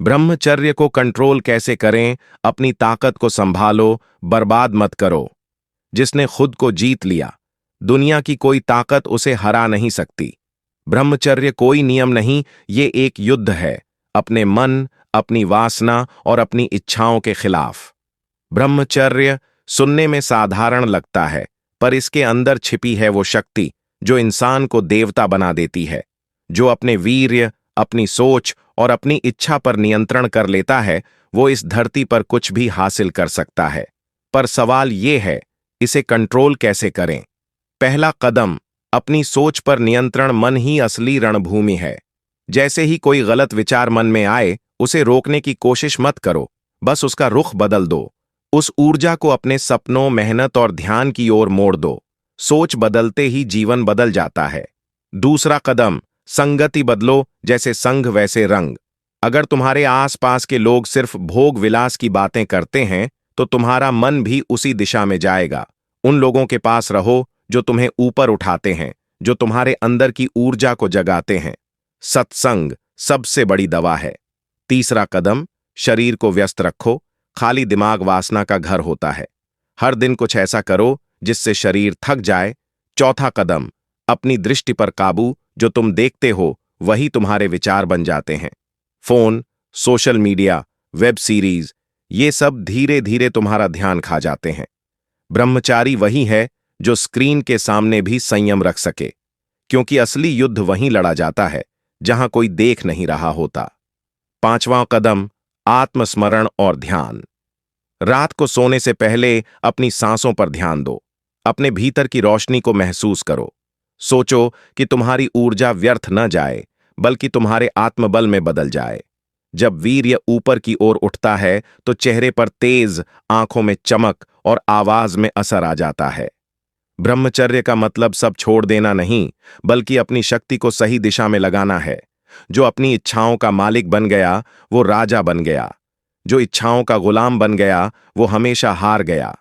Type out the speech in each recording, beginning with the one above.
ब्रह्मचर्य को कंट्रोल कैसे करें? अपनी ताकत को संभालो, बर्बाद मत करो। जिसने खुद को जीत लिया, दुनिया की कोई ताकत उसे हरा नहीं सकती। ब्रह्मचर्य कोई नियम नहीं, ये एक युद्ध है, अपने मन, अपनी वासना और अपनी इच्छाओं के खिलाफ। ब्रह्मचर्य सुनने में साधारण लगता है, पर इसके अंदर छिपी है वो शक्ति जो इंसान को देवता बना देती है। जो अपने वीर्य, अपनी सोच और अपनी इच्छा पर नियंत्रण कर लेता है, वो इस धरती पर कुछ भी हासिल कर सकता है। पर सवाल ये है, इसे कंट्रोल कैसे करें? पहला कदम, अपनी सोच पर नियंत्रण। मन ही असली रणभूमि है। जैसे ही कोई गलत विचार मन में आए, उसे रोकने की कोशिश मत करो, बस उसका रुख बदल दो। उस ऊर्जा को अपने सपनों, मेहनत और ध्यान की ओर मोड़ दो। सोच बदलते ही जीवन बदल जाता है। दूसरा कदम, संगति बदलो, जैसे संग वैसे रंग। अगर तुम्हारे आसपास के लोग सिर्फ भोग विलास की बातें करते हैं, तो तुम्हारा मन भी उसी दिशा में जाएगा। उन लोगों के पास रहो जो तुम्हें ऊपर उठाते हैं, जो तुम्हारे अंदर की ऊर्जा को जगाते हैं। सत्संग सबसे बड़ी दवा है। तीसरा कदम, शरीर को व्यस्त रखो। खाली दिमाग वासना का घर होता है। हर दिन कुछ ऐसा करो जिससे शरीर थक जाए। चौथा कदम, अपनी दृष्टि पर काबू। जो तुम देखते हो वही तुम्हारे विचार बन जाते हैं। Phone, social media, web series, ये सब धीरे धीरे तुम्हारा ध्यान खा जाते हैं। ब्रह्मचारी वही है जो स्क्रीन के सामने भी संयम रख सके, क्योंकि असली युद्ध वहीं लड़ा जाता है जहां कोई देख नहीं रहा होता। पांचवां कदम, आत्मस्मरण और ध्यान। रात को सोने से पहले अपनी सांसों पर ध्यान दो। अपने भीतर की रोशनी को महसूस करो। सोचो कि तुम्हारी ऊर्जा व्यर्थ न जाए, बल्कि तुम्हारे आत्मबल में बदल जाए। जब वीर्य ऊपर की ओर उठता है, तो चेहरे पर तेज, आंखों में चमक और आवाज में असर आ जाता है। ब्रह्मचर्य का मतलब सब छोड़ देना नहीं, बल्कि अपनी शक्ति को सही दिशा में लगाना है। जो अपनी इच्छाओं का मालिक बन गया, वो राजा बन गया। जो इच्छाओं का गुलाम बन गया, वो हमेशा हार गया।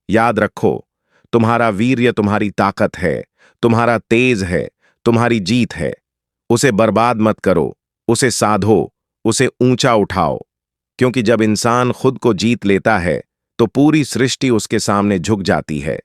याद रखो, तुम्हारा वीर्य तुम्हारी ताकत है, तुम्हारा तेज है, तुम्हारी जीत है। उसे बर्बाद मत करो, उसे साधो, उसे ऊंचा उठाओ। क्योंकि जब इंसान खुद को जीत लेता है, तो पूरी सृष्टि उसके सामने झुक जाती है।